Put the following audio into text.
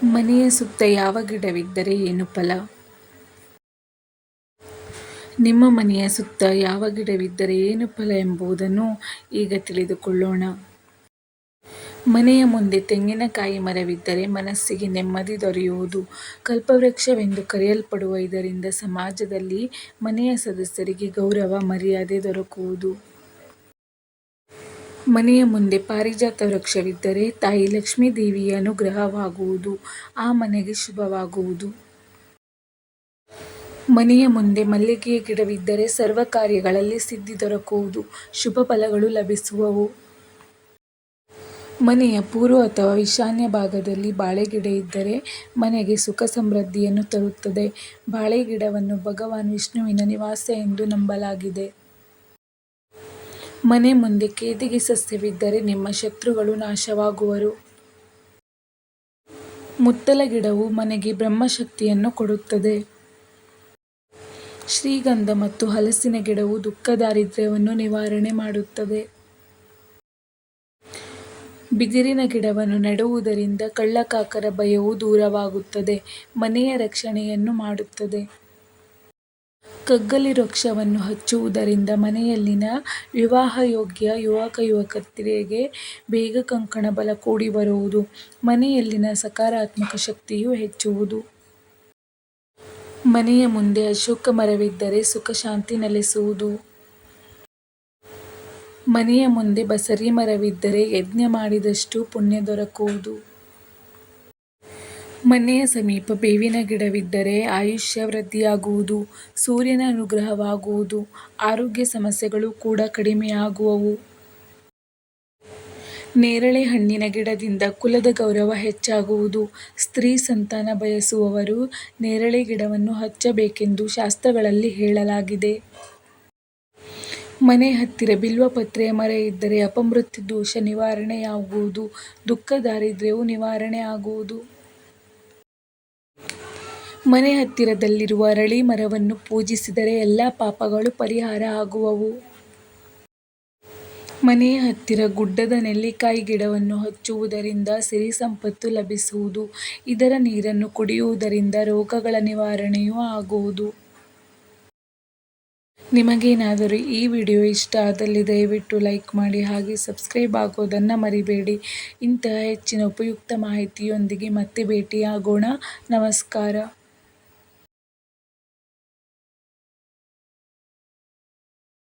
ಮನೆಯ ಸುತ್ತ ಯಾವ ಗಿಡವಿದ್ದರೆ ಏನು ಫಲ? ನಿಮ್ಮ ಮನೆಯ ಸುತ್ತ ಯಾವ ಗಿಡವಿದ್ದರೆ ಏನು ಫಲ ಎಂಬುದನ್ನು ಈಗ ತಿಳಿದುಕೊಳ್ಳೋಣ. ಮನೆಯ ಮುಂದೆ ತೆಂಗಿನಕಾಯಿ ಮರವಿದ್ದರೆ ಮನಸ್ಸಿಗೆ ನೆಮ್ಮದಿ ದೊರೆಯುವುದು. ಕಲ್ಪವೃಕ್ಷವೆಂದು ಕರೆಯಲ್ಪಡುವ ಇದರಿಂದ ಸಮಾಜದಲ್ಲಿ ಮನೆಯ ಸದಸ್ಯರಿಗೆ ಗೌರವ ಮರ್ಯಾದೆ ದೊರಕುವುದು. ಮನೆಯ ಮುಂದೆ ಪಾರಿಜಾತ ವೃಕ್ಷವಿದ್ದರೆ ತಾಯಿ ಲಕ್ಷ್ಮೀದೇವಿಯ ಅನುಗ್ರಹವಾಗುವುದು. ಆ ಮನೆಗೆ ಶುಭವಾಗುವುದು. ಮನೆಯ ಮುಂದೆ ಮಲ್ಲಿಗೆಯ ಗಿಡವಿದ್ದರೆ ಸರ್ವ ಕಾರ್ಯಗಳಲ್ಲಿ ಸಿದ್ಧಿ ದೊರಕುವುದು. ಶುಭ ಫಲಗಳು ಲಭಿಸುವವು. ಮನೆಯ ಪೂರ್ವ ಅಥವಾ ಈಶಾನ್ಯ ಭಾಗದಲ್ಲಿ ಬಾಳೆ ಗಿಡ ಇದ್ದರೆ ಮನೆಗೆ ಸುಖ ಸಮೃದ್ಧಿಯನ್ನು ತರುತ್ತದೆ. ಬಾಳೆ ಗಿಡವನ್ನು ಭಗವಾನ್ ವಿಷ್ಣುವಿನ ನಿವಾಸ ಎಂದು ನಂಬಲಾಗಿದೆ. ಮನೆ ಮುಂದೆ ಕೇದಿಗೆ ಸಸ್ಯವಿದ್ದರೆ ನಿಮ್ಮ ಶತ್ರುಗಳು ನಾಶವಾಗುವರು. ಮುತ್ತಲ ಗಿಡವು ಮನೆಗೆ ಬ್ರಹ್ಮಶಕ್ತಿಯನ್ನು ಕೊಡುತ್ತದೆ. ಶ್ರೀಗಂಧ ಮತ್ತು ಹಲಸಿನ ಗಿಡವು ದುಃಖ ದಾರಿದ್ರ್ಯವನ್ನು ನಿವಾರಣೆ ಮಾಡುತ್ತದೆ. ಬಿದಿರಿನ ಗಿಡವನ್ನು ನೆಡುವುದರಿಂದ ಕಳ್ಳಕಾಕರ ಭಯವು ದೂರವಾಗುತ್ತದೆ. ಮನೆಯ ರಕ್ಷಣೆಯನ್ನು ಮಾಡುತ್ತದೆ. ಕಗ್ಗಲಿ ವೃಕ್ಷವನ್ನು ಹಚ್ಚುವುದರಿಂದ ಮನೆಯಲ್ಲಿನ ವಿವಾಹಯೋಗ್ಯ ಯುವಕ-ಯುವತಿಯರಿಗೆ ಬೇಗ ಕಂಕಣ ಬಲ ಕೂಡಿ ಬರುವುದು. ಮನೆಯಲ್ಲಿನ ಸಕಾರಾತ್ಮಕ ಶಕ್ತಿಯು ಹೆಚ್ಚುವುದು. ಮನೆಯ ಮುಂದೆ ಅಶೋಕ ಮರವಿದ್ದರೆ ಸುಖ ಶಾಂತಿ ನೆಲೆಸುವುದು. ಮನೆಯ ಮುಂದೆ ಬಸರಿ ಮರವಿದ್ದರೆ ಯಜ್ಞ ಮಾಡಿದಷ್ಟು ಪುಣ್ಯ ದೊರಕುವುದು. ಮನೆಯ ಸಮೀಪ ಬೇವಿನ ಗಿಡವಿದ್ದರೆ ಆಯುಷ್ಯ ವೃದ್ಧಿಯಾಗುವುದು. ಸೂರ್ಯನ ಅನುಗ್ರಹವಾಗುವುದು. ಆರೋಗ್ಯ ಸಮಸ್ಯೆಗಳು ಕೂಡ ಕಡಿಮೆಯಾಗುವವು. ನೇರಳೆ ಹಣ್ಣಿನ ಗಿಡದಿಂದ ಕುಲದ ಗೌರವ ಹೆಚ್ಚಾಗುವುದು. ಸ್ತ್ರೀ ಸಂತಾನ ಬಯಸುವವರು ನೇರಳೆ ಗಿಡವನ್ನು ಹಚ್ಚಬೇಕೆಂದು ಶಾಸ್ತ್ರಗಳಲ್ಲಿ ಹೇಳಲಾಗಿದೆ. ಮನೆ ಹತ್ತಿರ ಬಿಲ್ವಪತ್ರೆಯ ಮರ ಇದ್ದರೆ ಅಪಮೃತ್ಯು ದೋಷ ನಿವಾರಣೆಯಾಗುವುದು. ದುಃಖ ದಾರಿದ್ರ್ಯವು ನಿವಾರಣೆ ಆಗುವುದು. ಮನೆ ಹತ್ತಿರದಲ್ಲಿರುವ ಅರಳಿ ಮರವನ್ನು ಪೂಜಿಸಿದರೆ ಎಲ್ಲ ಪಾಪಗಳು ಪರಿಹಾರ ಆಗುವವು. ಮನೆಯ ಹತ್ತಿರ ಗುಡ್ಡದ ನೆಲ್ಲಿಕಾಯಿ ಗಿಡವನ್ನು ಹಚ್ಚುವುದರಿಂದ ಸಿರಿ ಸಂಪತ್ತು ಲಭಿಸುವುದು. ಇದರ ನೀರನ್ನು ಕುಡಿಯುವುದರಿಂದ ರೋಗಗಳ ನಿವಾರಣೆಯೂ ಆಗುವುದು. ನಿಮಗೇನಾದರೂ ಈ ವಿಡಿಯೋ ಇಷ್ಟ ಆದಲ್ಲಿ ದಯವಿಟ್ಟು ಲೈಕ್ ಮಾಡಿ, ಹಾಗೆ ಸಬ್ಸ್ಕ್ರೈಬ್ ಆಗೋದನ್ನು ಮರಿಬೇಡಿ. ಇಂತಹ ಹೆಚ್ಚಿನ ಉಪಯುಕ್ತ ಮಾಹಿತಿಯೊಂದಿಗೆ ಮತ್ತೆ ಭೇಟಿಯಾಗೋಣ. ನಮಸ್ಕಾರ.